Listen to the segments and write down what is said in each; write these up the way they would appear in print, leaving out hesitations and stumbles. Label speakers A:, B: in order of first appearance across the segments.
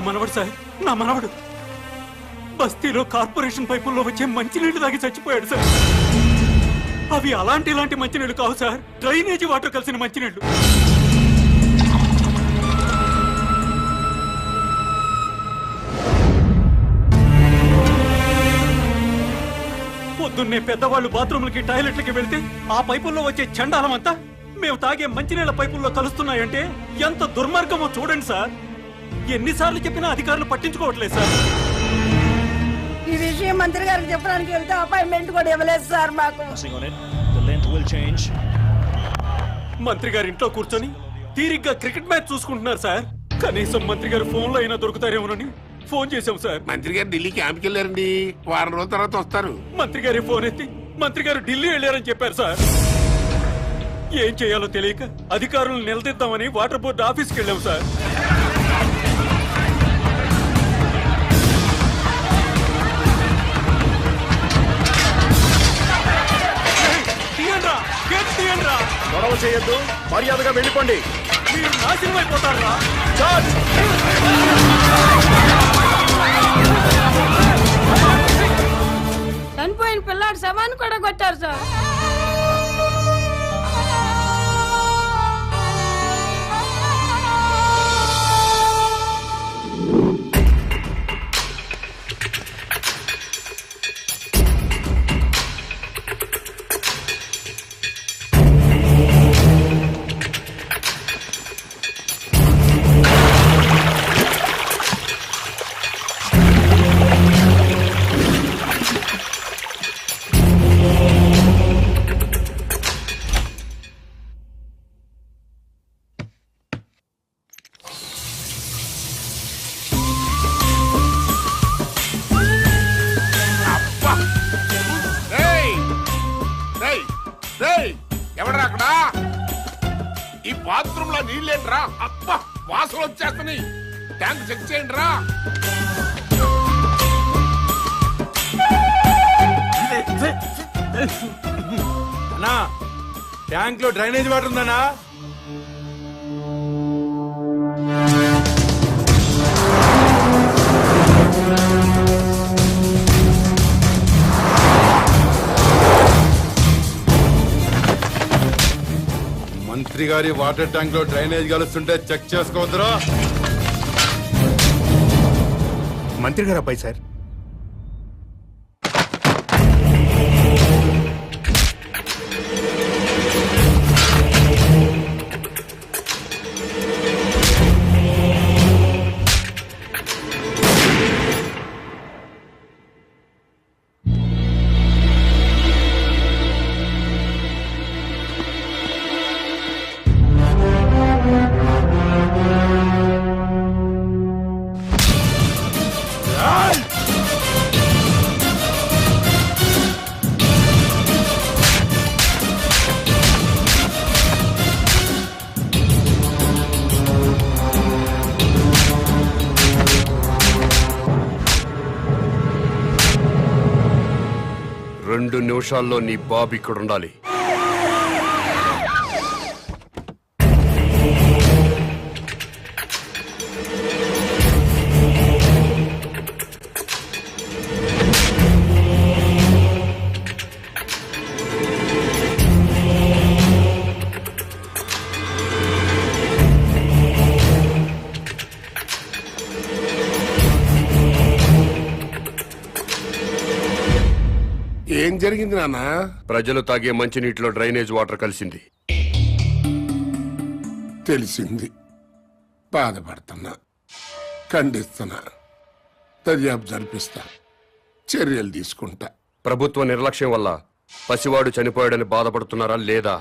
A: మనవడు సార్, నా మనవడు బస్తీలో కార్పొరేషన్ పైపుల్లో వచ్చే మంచినీళ్లు తాగి చచ్చిపోయాడు సార్. అవి ఇలాంటి మంచినీళ్లు కావు సార్, డ్రైనేజీ వాటర్ కలిసిన మంచినీళ్లు. పొద్దున్నే పెద్దవాళ్ళు బాత్రూమ్లకి టాయిలెట్లకి వెళ్తే ఆ పైపుల్లో వచ్చే చండాలం అంతా మేము తాగే మంచినీళ్ల పైపుల్లో కలుస్తున్నాయంటే ఎంత దుర్మార్గమో చూడండి సార్. ఎన్నిసార్లు చెప్పినా అధికారులు పట్టించుకోవట్లేదు సార్.
B: ఈ విషయం మంత్రి గారికి చెప్పడానికి వెళ్తే అపాయింట్మెంట్ కూడా ఇవ్వలేదు సార్ మాకు.
A: మంత్రి గారు ఇంట్లో కూర్చొని తీరిగ్గా క్రికెట్ మ్యాచ్ చూసుకుంటున్నారు సార్. కనీసం మంత్రి గారు ఫోన్ లో అయినా దొరుకుతారేమోనని ఫోన్ చేశాం సార్.
C: మంత్రి గారు ఢిల్లీ క్యాంప్కి వెళ్ళారండి, వారం రోజుల తర్వాత వస్తారు.
A: మంత్రి గారి ఫోన్ ఎత్తి మంత్రి గారు ఢిల్లీ వెళ్ళారని చెప్పారు సార్. ఏం చేయాలో తెలియక అధికారులను నిలదీద్దామని వాటర్ బోర్డు ఆఫీస్కి వెళ్ళాం సార్.
D: గొడవ చేయొద్దు, మర్యాదగా వెళ్ళిపోండి.
A: మీరు నాశనం అయిపోతారా?
B: చనిపోయిన పిల్లాడి శవాన్ని కూడా కొట్టారు సార్.
C: ఎవడరా అక్కడ? ఈ బాత్రూమ్ లో నీళ్ళేంట్రా? అబ్బా, వాసన వచ్చేస్తున్నాయి. ట్యాంక్ చెక్ చేయండి రా.
D: అన్నా, ట్యాంక్ లో డ్రైనేజ్ వాటర్ ఉందన్నా? మంత్రి గారి వాటర్ ట్యాంక్ లో డ్రైనేజ్ కలుస్తుంటే చెక్ చేసుకోవద్దురా.
E: మంత్రి గారు అబ్బాయి సార్.
F: రెండు నిమిషాల్లో నీ బాబు ఇక్కడ ఉండాలి.
C: ఏం జరిగింది నాన్న?
F: ప్రజలు తాగే మంచినీటిలో డ్రైనేజ్ వాటర్ కలిసింది.
C: తెలిసింది. బాధపడుతున్నా, ఖండిస్తున్నా, దర్యాప్తు జరిపిస్తా, చర్యలు తీసుకుంటా.
F: ప్రభుత్వ నిర్లక్ష్యం వల్ల పసివాడు చనిపోయాడని బాధపడుతున్నారా లేదా?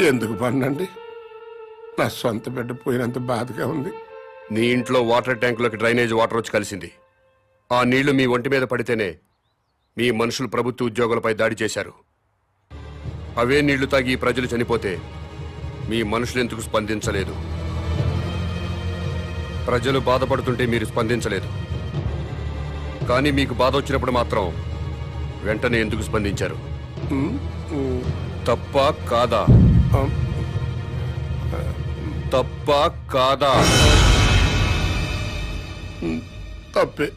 C: ఎందుకు పన్నండి? నా సొంత బిడ్డ పోయినంత బాధగా ఉంది.
F: నీ ఇంట్లో వాటర్ ట్యాంకులోకి డ్రైనేజ్ వాటర్ వచ్చి కలిసింది. ఆ నీళ్లు మీ ఒంటి మీద పడితేనే మీ మనుషులు ప్రభుత్వ ఉద్యోగులపై దాడి చేశారు. అవే నీళ్లు తాగి ప్రజలు చనిపోతే మీ మనుషులు ఎందుకు స్పందించలేదు? ప్రజలు బాధపడుతుంటే మీరు స్పందించలేదు, కానీ మీకు బాధ వచ్చినప్పుడు మాత్రం వెంటనే ఎందుకు స్పందించారు? తప్ప కాదా? తప్ప కాదా?
C: తప్పే.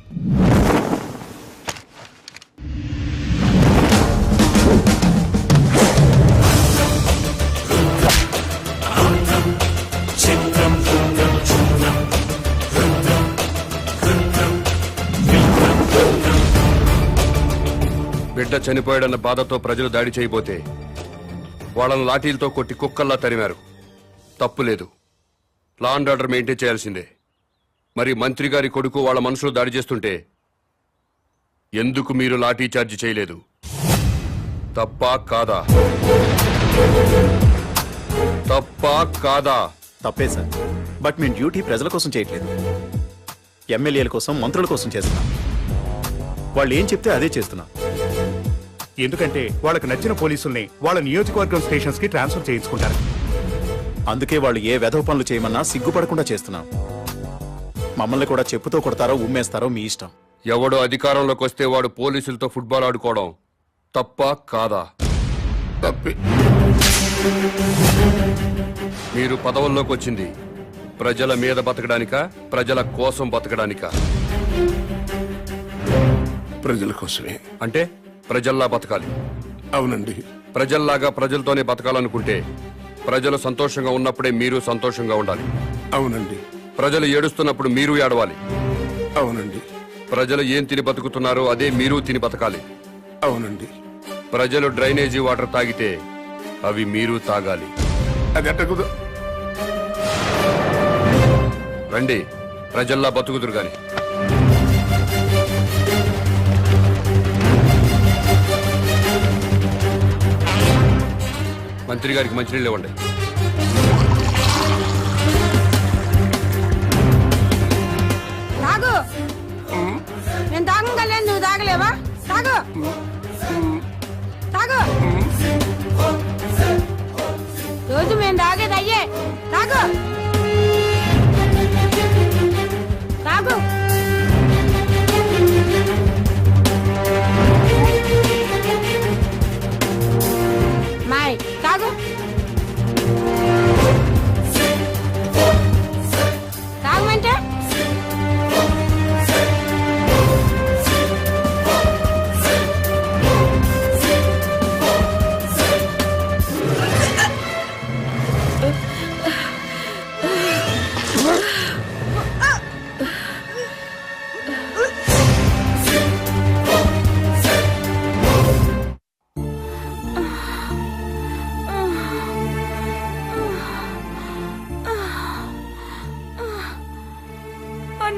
F: బిడ్డ చనిపోయాడన్న బాధతో ప్రజలు దాడి చేయబోతే వాళ్ళను లాఠీలతో కొట్టి కుక్కల్లా తరిమారు. తప్పు లేదు, లా అండ్ ఆర్డర్ మెయింటైన్ చేయాల్సిందే. మరి మంత్రి గారి కొడుకు వాళ్ళ మనుషులు దాడి చేస్తుంటే ఎందుకు మీరు లాఠీ చార్జ్ చేయలేదు? తప్పా కాదా? తప్పా కాదా?
G: తప్పే సార్. బట్ మేము డ్యూటీ ప్రజల కోసం చేయట్లేదు, ఎమ్మెల్యేల కోసం, మంత్రుల కోసం చేస్తున్నాం. వాళ్ళు ఏం చెప్తే అదే చేస్తున్నాం.
E: ఎందుకంటే వాళ్ళకి నచ్చిన పోలీసుల్ని వాళ్ళ నియోజకవర్గం స్టేషన్స్ కి ట్రాన్స్ఫర్ చేయించుకుంటారు.
G: అందుకే వాళ్ళు ఏ వెధవ పనులు చేయమన్నా సిగ్గుపడకుండా చేస్తున్నాం. మమ్మల్ని కూడా చెప్పుతో కొడతారో ఉమ్మేస్తారో మీ ఇష్టం.
F: ఎవడో అధికారంలోకి వస్తే వాడు పోలీసులతో ఫుట్బాల్ ఆడుకోవడం తప్పా కాదా?
C: తప్పే.
F: మీరు పదవుల్లోకి వచ్చింది ప్రజల మీద బతకడానికా, ప్రజల కోసం బతకడానికా?
C: ప్రజల కోసమే.
F: అంటే ప్రజల్లా బతకాలి.
C: అవునండి.
F: ప్రజల్లాగా ప్రజలతోనే బతకాలనుకుంటే ప్రజలు సంతోషంగా ఉన్నప్పుడే మీరు సంతోషంగా ఉండాలి.
C: అవునండి.
F: ప్రజలు ఏడుస్తున్నప్పుడు మీరు ఏడవాలి.
C: అవునండి.
F: ప్రజలు ఏం తిని బతుకుతున్నారో అదే మీరు తిని బతకాలి.
C: అవునండి.
F: ప్రజలు డ్రైనేజీ వాటర్ తాగితే అవి మీరు తాగాలి.
C: అది ఎట్టకుదు.
F: రండి, ప్రజల్లా బతుకుదురు గాని. మంత్రి గారికి మంచినీళ్ళు ఇవ్వండి.
B: తాగు. నేను తాగగలను, నువ్వు తాగలేవా? తాగు తాగు. రోజు మేము తాగేది అయ్యే. తాగు తాగు. మాయ్ తాగు. తాగమంటే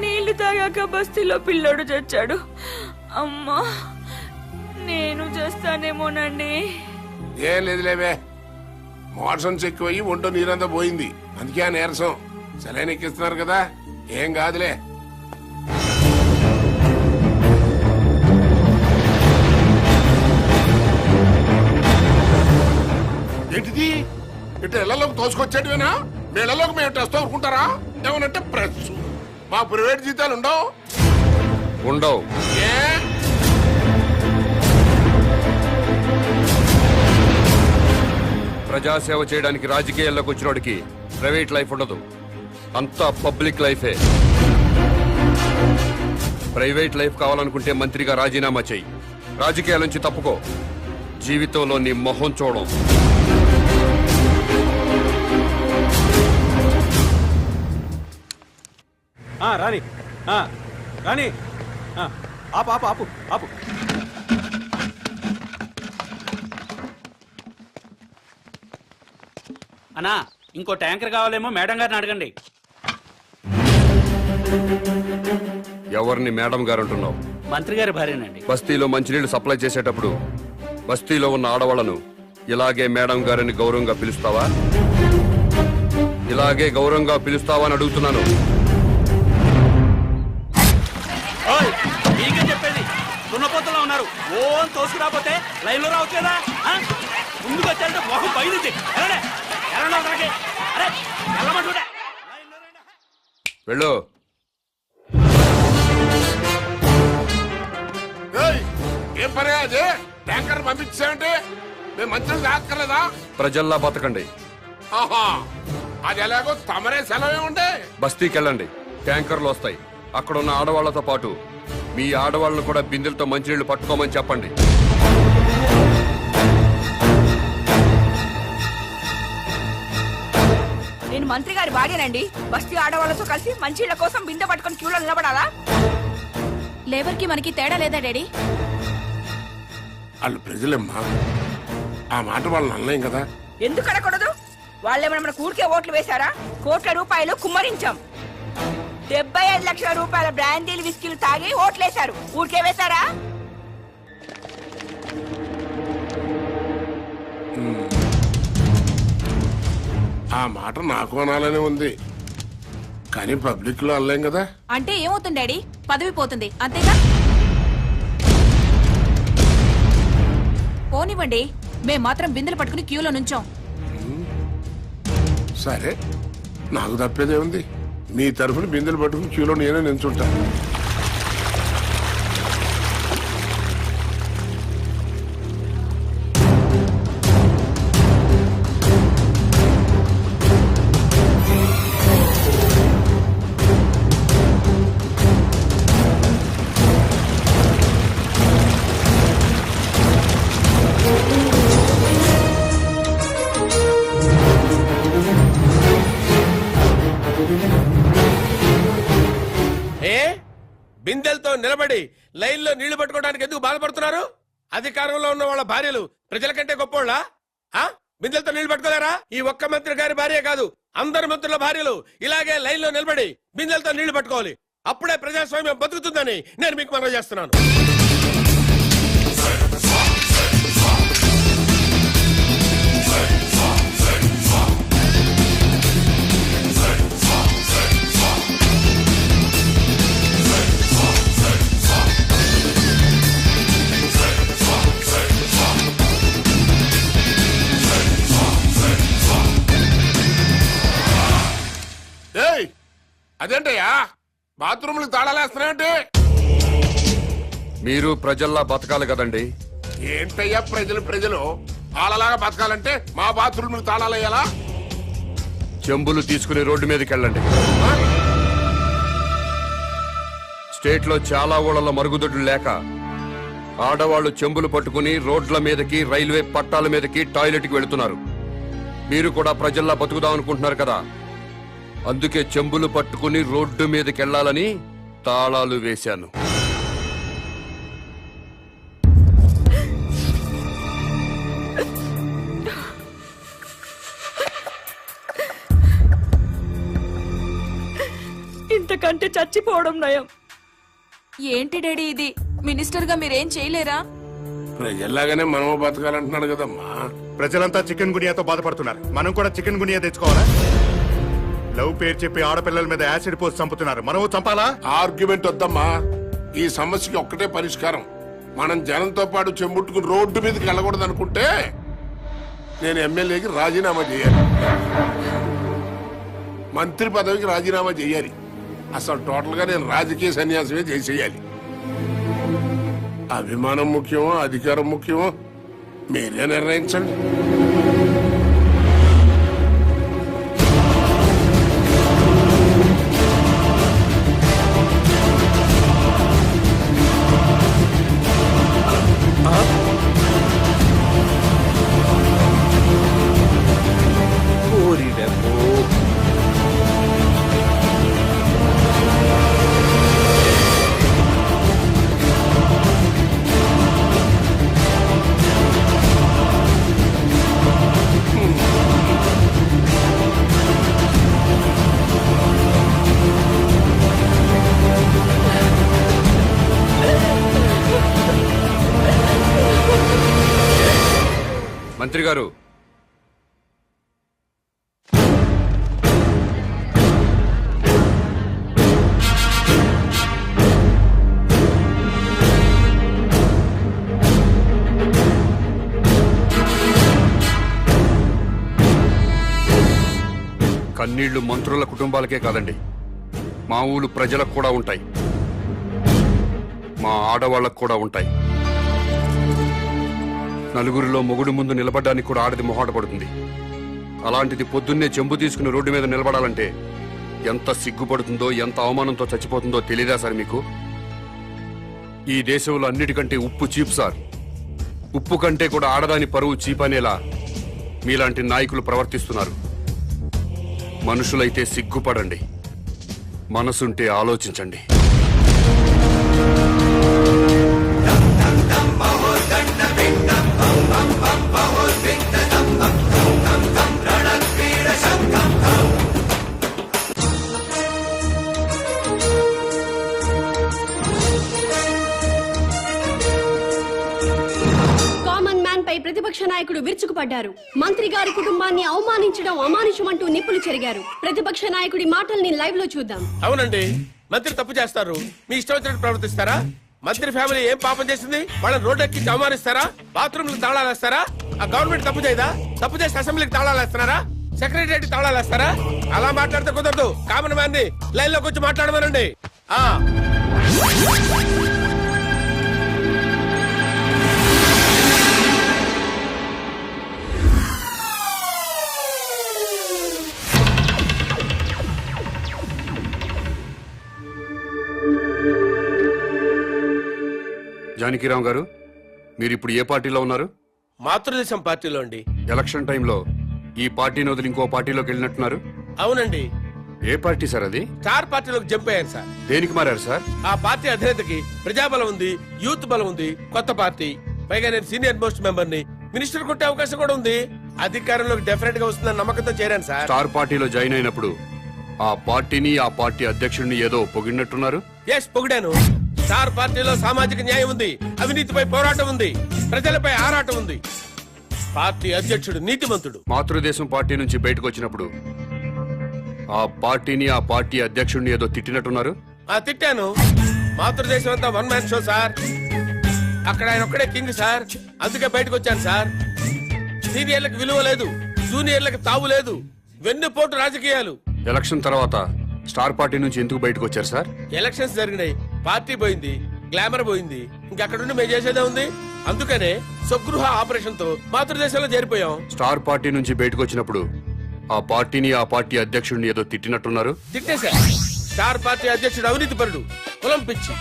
H: నీళ్లు తాగాక బస్తీలో పిల్లోడు చచ్చాడు. అమ్మా, నేను చేస్తానేమోనండి.
C: ఏం లేదులేవే, మోషన్స్ ఎక్కువయ్యి ఒంటో నీరంతా పోయింది. అందుకే ఆ నీరసం. సెలైన్ ఎక్కిస్తున్నారు కదా, ఏం కాదులే. ఏంటిది? ఇటు ఇళ్లలోకి తోసుకొచ్చేటివేనా? మీ ఇళ్లలోకి మేము టెస్ట్ ఊరుకుంటారా? ఏమనంటే ప్రెస్. మా ప్రైవేట్ జీతాలు ఉండవు.
F: ఉండవు.
C: ఏ
F: ప్రజాసేవ చేయడానికి రాజకీయాల్లోకి వచ్చినోడికి ప్రైవేట్ లైఫ్ ఉండదు, అంతా పబ్లిక్ లైఫే. ప్రైవేట్ లైఫ్ కావాలనుకుంటే మంత్రిగా రాజీనామా చెయ్యి, రాజకీయాల నుంచి తప్పుకో. జీవితంలో నీ మొహం చూడం.
A: రాని రాని, ఆపు ఆపు ఆపు ఆపు.
I: అన్నా, ఇంకో ట్యాంకర్ కావాలేమో మేడం గారిని అడగండి.
F: ఎవరిని మేడం గారు అంటున్నావు?
I: మంత్రి గారి భార్యనండి.
F: బస్తీలో మంచినీళ్లు సప్లై చేసేటప్పుడు బస్తీలో ఉన్న ఆడవాళ్లను ఇలాగే మేడం గారిని గౌరవంగా పిలుస్తావా? ఇలాగే గౌరవంగా పిలుస్తావా అని అడుగుతున్నాను.
I: మీకే చెప్పేది, దున్నపోతలో ఉన్నారు. ఓ తోసుకురాపోతే లైన్ లో రావచ్చు కదా. ముందుకు వచ్చారంటే మొహం బయలుదేరి
F: వెళ్ళు.
C: ఏం పని అదే? ట్యాంకర్ పంపించామంటే మేము మంచిగా తాక్కర్లేదా?
F: ప్రజల్లా బతకండి.
C: ఆహా, అది ఎలాగో తమరే సెలవే ఉండే.
F: బస్తీకి వెళ్ళండి, ట్యాంకర్లు వస్తాయి. అక్కడున్న ఆడవాళ్లతో పాటు మీ ఆడవాళ్ళను కూడా బిందెలతో మంచినీళ్లు పట్టుకోమని చెప్పండి.
H: నేను మంత్రి గారి భార్యనండి. బస్తీ ఆడవాళ్ళతో కలిసి మంచిళ్ళ కోసం బిందె పట్టుకొని క్యూలో నిలబడాలా? లేబర్ కి మనకి తేడా లేదా డాడీ?
C: వాళ్ళు ప్రజలమ్మా, ఆ మాట వాళ్ళని అనలేం కదా.
H: ఎందుకు అడగకూడదు? వాళ్ళేమైనా మన ఊరికే ఓట్లు వేశారా? కోట్ల రూపాయలు కుమ్మరించాం. 75 లక్షల రూపాయల బ్రాండీలు విస్కీలు తాగి ఓట్లేశారు. ఊరికే వేశారా?
C: ఆ మాట నాకు అనాలనే ఉంది, కానీ పబ్లిక్ లో అనలేం కదా.
H: అంటే ఏమవుతుంది డాడీ? పదవి పోతుంది అంతేగా? పోనివ్వండి, మేం మాత్రం బిందెలు పట్టుకుని క్యూలో నుంచాం.
C: సరే, నాకు తప్పేదే ఉంది. మీ తరఫున బిందెలు పట్టుకుని క్యూలో నేనే నిల్చుంటాను.
J: బిందెలతో నిలబడి లైన్లో నీళ్లు పట్టుకోవడానికి ఎందుకు బాధపడుతున్నారు? అధికారంలో ఉన్న వాళ్ళ భార్యలు ప్రజల కంటే గొప్పోళ్ళ? బిందెలతో నీళ్లు పట్టుకోలేరా? ఈ ఒక్క మంత్రి గారి భార్య కాదు, అందరి మంత్రుల భార్యలు ఇలాగే లైన్లో నిలబడి బిందెలతో నీళ్లు పట్టుకోవాలి. అప్పుడే ప్రజాస్వామ్యం బతుకుతుందని నేను మీకు మనవి చేస్తున్నాను.
C: అదేంటయ్యా బాత్రూమ్లకు తాళాలేస్తున్నాయంటే?
F: మీరు ప్రజల్లా బతకాలి కదండి.
C: ఏంటయ్యా ప్రజలు వాళ్ళలాగా బతకాలంటే మా బాత్రూమ్లకు తాళాలయ్యాలా?
F: చెంబులు తీసుకుని రోడ్డు మీదకి వెళ్ళండి. స్టేట్ లో చాలా ఊళ్ళలో మరుగుదొడ్లు లేక ఆడవాళ్లు చెంబులు పట్టుకుని రోడ్ల మీదకి, రైల్వే పట్టాల మీదకి, టాయిలెట్ కి వెళుతున్నారు. మీరు కూడా ప్రజల్లా బతుకుదాం అనుకుంటున్నారు కదా, అందుకే చెంబులు పట్టుకుని రోడ్డు మీదకి వెళ్లాలని తాళాలు వేశాను.
H: ఇంతకంటే చచ్చిపోవడం నయం. ఏంటి డాడీ ఇది? మినిస్టర్ గా మీరేం చేయలేరా?
C: ప్రజల్లాగానే మనము బతకాలంటున్నాడు కదమ్మా.
E: ప్రజలంతా చికెన్ గునియాతో బాధపడుతున్నారు, మనం కూడా చికెన్ గునియా తెచ్చుకోవాలా? లవ్ పేరు చెప్పి ఆడపిల్లల మీద యాసిడ్ పోసి చంపుతున్నారు, మనము చంపాలా?
C: ఆర్గ్యుమెంట్ వద్దమ్మా. ఈ సమస్యకి ఒక్కటే పరిష్కారం. మనం జనంతో పాటు చెంబుట్టుకుని రోడ్డు మీదకి వెళ్ళకూడదు అనుకుంటే నేను ఎమ్మెల్యేకి రాజీనామా చేయాలి, మంత్రి పదవికి రాజీనామా చేయాలి. అసలు టోటల్ గా నేను రాజకీయ సన్యాసమే చేసేయాలి. అభిమానం ముఖ్యమో అధికారం ముఖ్యమో మీరే నిర్ణయించండి.
F: మంత్రి గారు, కన్నీళ్లు మంత్రుల కుటుంబాలకే కాదండి, మా ఊరు ప్రజలకు కూడా ఉంటాయి, మా ఆడవాళ్లకు కూడా ఉంటాయి. నలుగురిలో మొగుడు ముందు నిలబడడానికి కూడా ఆడది మొహాట పడుతుంది. అలాంటిది పొద్దున్నే చెంబు తీసుకుని రోడ్డు మీద నిలబడాలంటే ఎంత సిగ్గుపడుతుందో ఎంత అవమానంతో చచ్చిపోతుందో తెలీదా సార్ మీకు? ఈ దేశంలో అన్నిటికంటే ఉప్పు చీప్ సార్. ఉప్పు కంటే కూడా ఆడదాని పరువు చీప్ అనేలా మీలాంటి నాయకులు ప్రవర్తిస్తున్నారు. మనుషులైతే సిగ్గుపడండి, మనసుంటే ఆలోచించండి.
K: ప్రతిపక్ష నాయకుడు విరుచుకుపడ్డారు. మంత్రి గారి కుటుంబాన్ని అవమానించడం అమానుషమంటూ నిప్పులు చెరిగారు. ప్రతిపక్ష నాయకుడి మాటల్ని లైవ్ లో చూద్దాం.
J: అవునండి, మంత్రి తప్పు చేస్తారు, మీ ఇష్టం వచ్చినట్టు ప్రవర్తిస్తారా? మంత్రి ఫ్యామిలీ ఏం పాపం చేసింది? వాళ్ళని రోడ్డెక్కి అవమానిస్తారా? బాత్రూమ్లకు తాళాలు వేస్తారా? ఆ గవర్నమెంట్ తప్పు చేయదా? తప్పు చేసి అసెంబ్లీకి తాళాలు వేస్తున్నారా? సెక్రటరీ తాళాలు వేస్తారా? అలా మాట్లాడితే కుదరదు. కామన్ మ్యాన్ ని లైన్ లోకి వచ్చి మాట్లాడమనండి.
F: జానకిరామ్ గారు, మీరు ఇప్పుడు ఏ పార్టీలో ఉన్నారు?
J: మాతృదేశం పార్టీలో అండి.
F: ఎలక్షన్ టైంలో ఈ పార్టీని వదిలి ఇంకో పార్టీలోకి వెళ్ళినట్టున్నారు.
J: అవునండి.
F: ఏ పార్టీ సార్ అది?
J: స్టార్ పార్టీలోకి జంప్ అయ్యారు సార్.
F: దేనికి మారారు సార్?
J: ఆ పార్టీ అధినేతకి ప్రజాబలం ఉంది, యూత్ బలం ఉంది, కొత్త పార్టీ. పైగా నేను సీనియర్ మోస్ట్ మెంబర్ ని, మినిస్టర్ కొట్టే అవకాశం కూడా ఉంది. అధికారంలోకి డెఫినెట్ గా వస్తుందని నమ్మకంతో చేరాను సార్.
F: స్టార్ పార్టీలో జాయిన్ అయినప్పుడు ఆ పార్టీని ఆ పార్టీ అధ్యక్షుడిని ఏదో పొగిడినట్టున్నారు.
J: ఎస్, పొగిడాను. స్టార్ పార్టీలో సామాజిక న్యాయం ఉంది, అవినీతిపై పోరాటం ఉంది, ప్రజలపై ఆరాటం ఉంది. పార్టీ అధ్యక్షుడు నీతిమంతుడు.
F: మాతృదేశం పార్టీ నుంచి బయటకు వచ్చినప్పుడు ఆ పార్టీని ఆ పార్టీ అధ్యక్షుడిని ఏదో తిట్టినట్టున్నారు.
J: తిట్టాను. మాతృదేశం అంతా వన్ మ్యాన్ షో సార్. అక్కడ ఆయన ఒక్కడే కింగ్ సార్. అందుకే బయటకు వచ్చాను సార్. సీనియర్లకు విలువ లేదు, జూనియర్లకు తావు లేదు, వెన్నుపోటు రాజకీయాలు.
F: ఎలక్షన్ తర్వాత స్టార్ పార్టీ నుంచి ఎందుకు బయటకు వచ్చారు సార్?
J: ఎలక్షన్స్ జరిగినాయి, పార్టీ పోయింది, గ్లామర్ పోయింది, ఇంకక్కడుండి మేము చేసేదే ఉంది. అందుకనే స్వగృహ ఆపరేషన్ తో మాతృదేశంలో చేరిపోయాం.
F: స్టార్ పార్టీ నుంచి బయటకు వచ్చినప్పుడు ఆ పార్టీని ఆ పార్టీ అధ్యక్షుడిని ఏదో తిట్టినట్టున్నారు.
J: తిట్టేశా. స్టార్ పార్టీ అధ్యక్షుడు అవినీతి పరుడు, కులం పిచ్చి,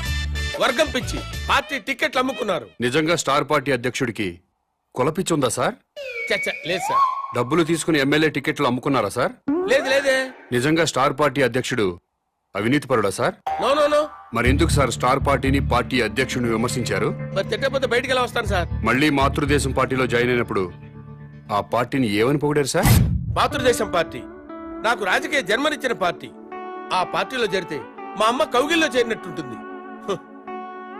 J: వర్గం పిచ్చి, పార్టీ టికెట్లు అమ్ముకున్నారు.
F: నిజంగా స్టార్ పార్టీ అధ్యక్షుడికి కులపిచ్చుందా సార్?
J: లేదు సార్.
F: డబ్బులు తీసుకుని ఎమ్మెల్యే టికెట్లు అమ్ముకున్నారా సార్?
J: లేదు లేదే.
F: నిజంగా స్టార్ పార్టీ అధ్యక్షుడు అవినీతి పరుడా సార్?
J: No no no.
F: మరి ఎందుకు సార్ స్టార్ పార్టీని పార్టీ అధ్యక్షుడిని విమర్శించారు?
J: మరి తిట్టకపోతే బయటికి ఎలా వస్తాను సార్?
F: మళ్ళీ మాతృదేశం పార్టీలో జాయిన్ అయినప్పుడు ఆ పార్టీని ఏమని పొగిడారు సార్?
J: మాతృదేశం పార్టీ నాకు రాజకీయ జన్మనిచ్చిన పార్టీ. ఆ పార్టీలో చేరితే మా అమ్మ కౌగిల్లో చేరినట్టుంటుంది,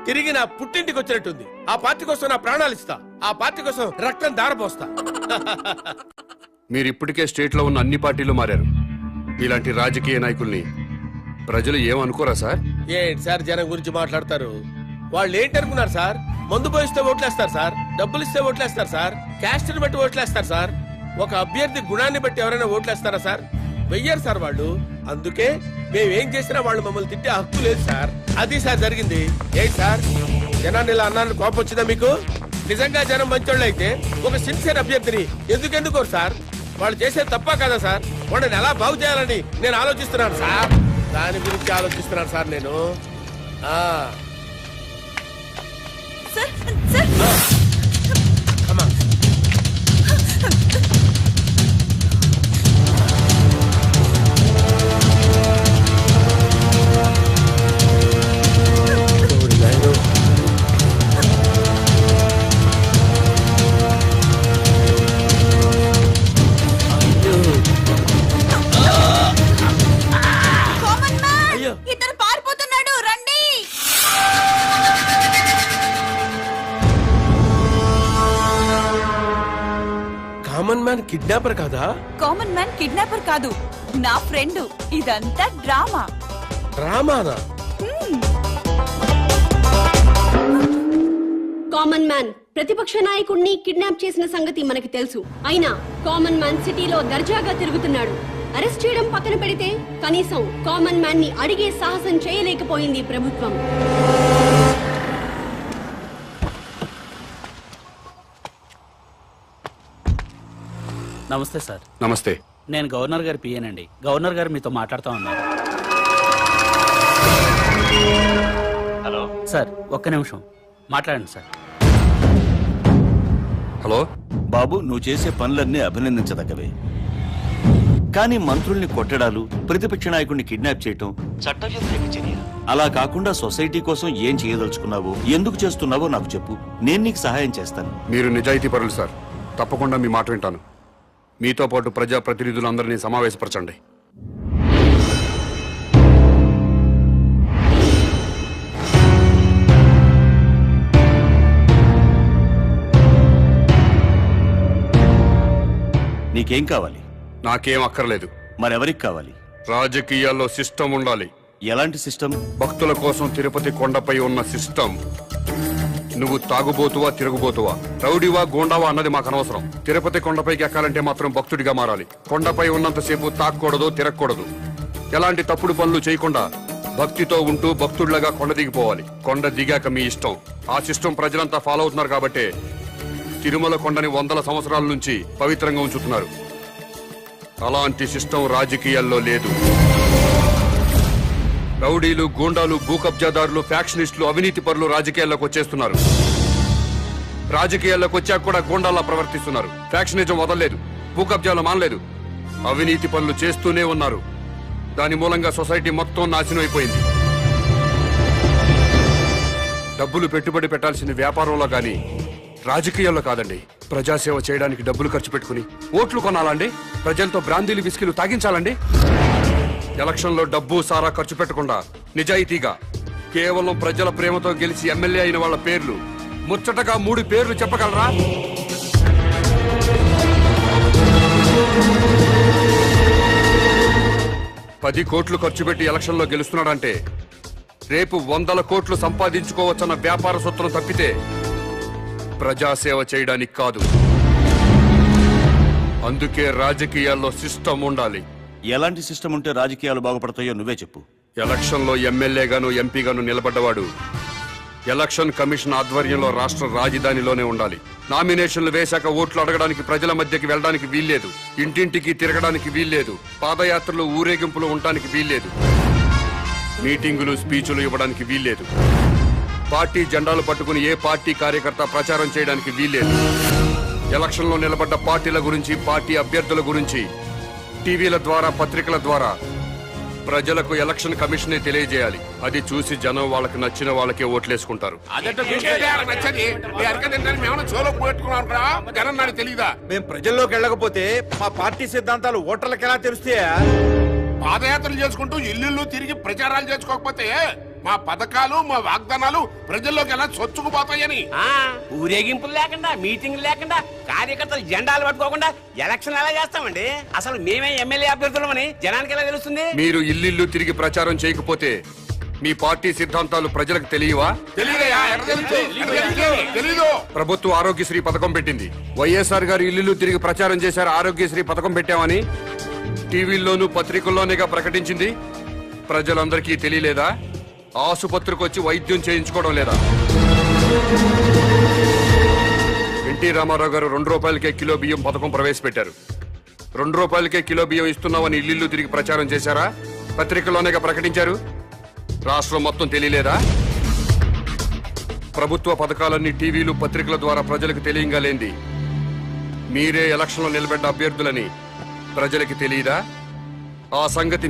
J: తిరిగి నా పుట్టింటికి వచ్చినట్టుంది. ఆ పార్టీ కోసం నా ప్రాణాలు ఇస్తా, ఆ పార్టీ కోసం రక్తం దారపోస్తా.
F: మీరు ఇప్పటికే స్టేట్ లో ఉన్న అన్ని పార్టీలు మారారు. ఇలాంటి రాజకీయ నాయకుల్ని ప్రజలు ఏమనుకోరా సార్?
J: ఏంటి సార్ జనం గురించి మాట్లాడతారు? వాళ్ళు ఏంటనుకున్నారు సార్? మందు పోయిస్తే ఓట్లేస్తారు సార్, డబ్బులు ఇస్తే ఓట్లేస్తారు సార్, క్యాస్ట్ ని బట్టి ఓట్లేస్తారు సార్. ఒక అభ్యర్థి గుణాన్ని బట్టి ఎవరైనా ఓట్లేస్తారా సార్? వెయ్యారు సార్ వాళ్ళు. అందుకే మేమేం చేసినా వాళ్ళు మమ్మల్ని తిట్టే హక్కు లేదు సార్. అది సార్ జరిగింది. ఏంటి సార్ జనాన్ని ఇలా అన్నాను, కోపం వచ్చిందా మీకు? నిజంగా జనం మంచోళ్ళు అయితే ఒక సిన్సియర్ అభ్యర్థిని ఎందుకోరు సార్? వాళ్ళు చేసేది తప్ప కదా సార్? వాళ్ళని ఎలా బాగు చేయాలని నేను ఆలోచిస్తున్నాను సార్. దాని గురించి ఆలోచిస్తున్నాను సార్ నేను. అమ్మా
H: ఇతను పారిపోతున్నాడు, రండి.
J: కామన్ మ్యాన్ కిడ్నాపర్ కాదా?
H: కామన్ మ్యాన్ కిడ్నాపర్ కాదు, నా ఫ్రెండ్. ఇదంతా డ్రామా.
J: డ్రామానా?
K: కామన్ మ్యాన్ ప్రతిపక్ష నాయకుడిని కిడ్నాప్ చేసిన సంగతి మనకి తెలుసు. అయినా కామన్ మ్యాన్ సిటీలో దర్జాగా తిరుగుతున్నాడు. అరెస్ట్ చేయడం పక్కన పెడితే కనీసం కామన్ మ్యాన్ ని అడిగే సాహసం చేయలేకపోయింది ప్రభుత్వం.
I: నమస్తే సార్.
F: నమస్తే.
I: నేను గవర్నర్ గారి పిఏనండి. గవర్నర్ గారు మీతో మాట్లాడుతూ ఉన్నారు. హలో సార్, ఒక్క నిమిషం మాట్లాడండి సార్.
F: హలో
L: బాబు, నువ్వు చేసే పనులన్నీ అభినందించదగ్గవే. కానీ మంత్రుల్ని కొట్టడాలు, ప్రతిపక్ష నాయకుడిని కిడ్నాప్ చేయటం చట్టవ్యతిరేక చర్య. అలా కాకుండా సొసైటీ కోసం ఏం చేయదలుచుకున్నావో, ఎందుకు చేస్తున్నావో నాకు చెప్పు. నేను నీకు సహాయం చేస్తాను.
F: మీరు నిజాయితీ పరులు సార్. తప్పకుండా మీ మాట వింటాను. మీతో పాటు ప్రజాప్రతినిధులందరినీ సమావేశపరచండి.
L: నీకేం కావాలి?
F: నాకేం అక్కర్లేదు.
L: మరెవరికి కావాలి?
F: రాజకీయాల్లో సిస్టమ్ ఉండాలి.
L: ఎలాంటి సిస్టమ్?
F: భక్తుల కోసం తిరుపతి కొండపై ఉన్న సిస్టమ్. నువ్వు తాగుబోతువా తిరుగుబోతువా, రౌడీవా గోండావా అన్నది మాకు అనవసరం. తిరుపతి కొండపైకి ఎక్కాలంటే మాత్రం భక్తుడిగా మారాలి. కొండపై ఉన్నంతసేపు తాక్కూడదు, తిరగకూడదు. ఎలాంటి తప్పుడు పనులు చేయకుండా భక్తితో ఉంటూ భక్తుడిలాగా కొండ దిగిపోవాలి. కొండ దిగాక మీ ఇష్టం. ఆ సిస్టమ్ ప్రజలంతా ఫాలో అవుతున్నారు కాబట్టే తిరుమల కొండని 100 సంవత్సరాల నుంచి పవిత్రంగా ఉంచుతున్నారు. అలాంటి సిస్టమ్ రాజకీయాల్లో లేదు. రౌడీలు, గూండాలు, భూకబ్జాదారులు, ఫ్యాక్షనిస్టులు, అవినీతి పరులు రాజకీయాల్లోకి వచ్చేస్తున్నారు. రాజకీయాల్లోకి వచ్చాక కూడా గూండాల్లా ప్రవర్తిస్తున్నారు. ఫ్యాక్షనిజం వదలలేదు, భూకబ్జాలు మానలేదు, అవినీతి పనులు చేస్తూనే ఉన్నారు. దాని మూలంగా సొసైటీ మొత్తం నాశనం అయిపోయింది. డబ్బులు పెట్టుబడి పెట్టాల్సిన వ్యాపారంలో గాని రాజకీయాల్లో కాదండి. ప్రజాసేవ చేయడానికి డబ్బులు ఖర్చు పెట్టుకుని ఓట్లు కొనాలండి? ప్రజలతో బ్రాందీలు విస్కీలు తాగించాలండి? ఎలక్షన్లో డబ్బు సారా ఖర్చు పెట్టకుండా నిజాయితీగా కేవలం ప్రజల ప్రేమతో గెలిచి ఎమ్మెల్యే అయిన వాళ్ళ పేర్లు ముచ్చటగా 3 పేర్లు చెప్పగలరా? $10 కోట్లు ఖర్చు పెట్టి ఎలక్షన్లో గెలుస్తున్నాడంటే రేపు 100 కోట్లు సంపాదించుకోవచ్చన్న వ్యాపార సూత్రం తప్పితే ప్రజాసేవ చేయడానికి కాదు. అందుకే రాజకీయాల్లో సిస్టమ్ ఉండాలి.
L: ఎలాంటి సిస్టమ్ ఉంటే రాజకీయాలు బాగుపడతాయో నువ్వే చెప్పు.
F: ఎలక్షన్లో ఎమ్మెల్యేగాను ఎంపీగాను నిలబడ్డవాడు ఎలక్షన్ కమిషన్ ఆధ్వర్యంలో రాష్ట్ర రాజధానిలోనే ఉండాలి. నామినేషన్లు వేశాక ఓట్లు అడగడానికి ప్రజల మధ్యకి వెళ్ళడానికి వీల్లేదు. ఇంటింటికి తిరగడానికి వీల్లేదు. పాదయాత్రలు, ఊరేగింపులు ఉండడానికి వీల్లేదు. మీటింగులు, స్పీచులు ఇవ్వడానికి వీల్లేదు. పార్టీ జెండాలు పట్టుకుని ఏ పార్టీ కార్యకర్త ప్రచారం చేయడానికి వీల్లేదు. ఎలక్షన్లో నిలబడ్డ పార్టీల గురించి, పార్టీ అభ్యర్థుల గురించి టీవీల ద్వారా, పత్రికల ద్వారా ప్రజలకు ఎలక్షన్ కమిషనే తెలియజేయాలి. అది చూసి జనం వాళ్ళకి నచ్చిన వాళ్ళకే ఓట్లేసుకుంటారు.
C: తెలీదా?
J: మేము ప్రజల్లోకి వెళ్ళకపోతే మా పార్టీ సిద్ధాంతాలు ఓటర్లకు ఎలా తెలుస్తాయా?
C: పాదయాత్రలు చేసుకుంటూ ఇల్లు తిరిగి ప్రచారాలు చేసుకోకపోతే మా పథకాలు, మా వాగ్దానాలు ప్రజల్లోకి ఎలా చొచ్చుకుపోతాయని.
I: ఊరేగింపులు లేకుండా, మీటింగ్లు లేకుండా, కార్యకర్తలు జెండాలు పట్టుకోకుండా ఎలక్షన్ ఎలా చేస్తామండి? అసలు మేమే ఎమ్మెల్యే అభ్యర్థులమని జనానికి ఎలా తెలుస్తుంది?
F: మీరు ఇల్లు తిరిగి ప్రచారం చేయకపోతే మీ పార్టీ సిద్ధాంతాలు ప్రజలకు తెలియవా?
C: తెలీదు.
F: ప్రభుత్వం ఆరోగ్యశ్రీ పథకం పెట్టింది. వైఎస్ఆర్ గారు ఇల్లు తిరిగి ప్రచారం చేశారు. ఆరోగ్యశ్రీ పథకం పెట్టామని టీవీల్లోనూ పత్రికల్లోనేగా ప్రకటించింది. ప్రజలందరికీ తెలియలేదా? ఆసుపత్రికి వచ్చి వైద్యం చేయించుకోవడం లేదా? ఎన్టీ రామారావు గారు 2 రూపాయలకే కిలో బియ్యం పథకం ప్రవేశపెట్టారు. 2 రూపాయలకే కిలో బియ్యం ఇస్తున్నామని ఇల్లు తిరిగి ప్రచారం చేశారా? పత్రికల్లోనేగా ప్రకటించారు. రాష్ట్రం మొత్తం తెలియలేదా? ప్రభుత్వ పథకాలన్నీ టీవీలు, పత్రికల ద్వారా ప్రజలకు తెలియంగాలేంది మీరే ఎలక్షన్లో నిలబడ్డ అభ్యర్థులని ప్రజలకి తెలియదా? ఆ సంగతి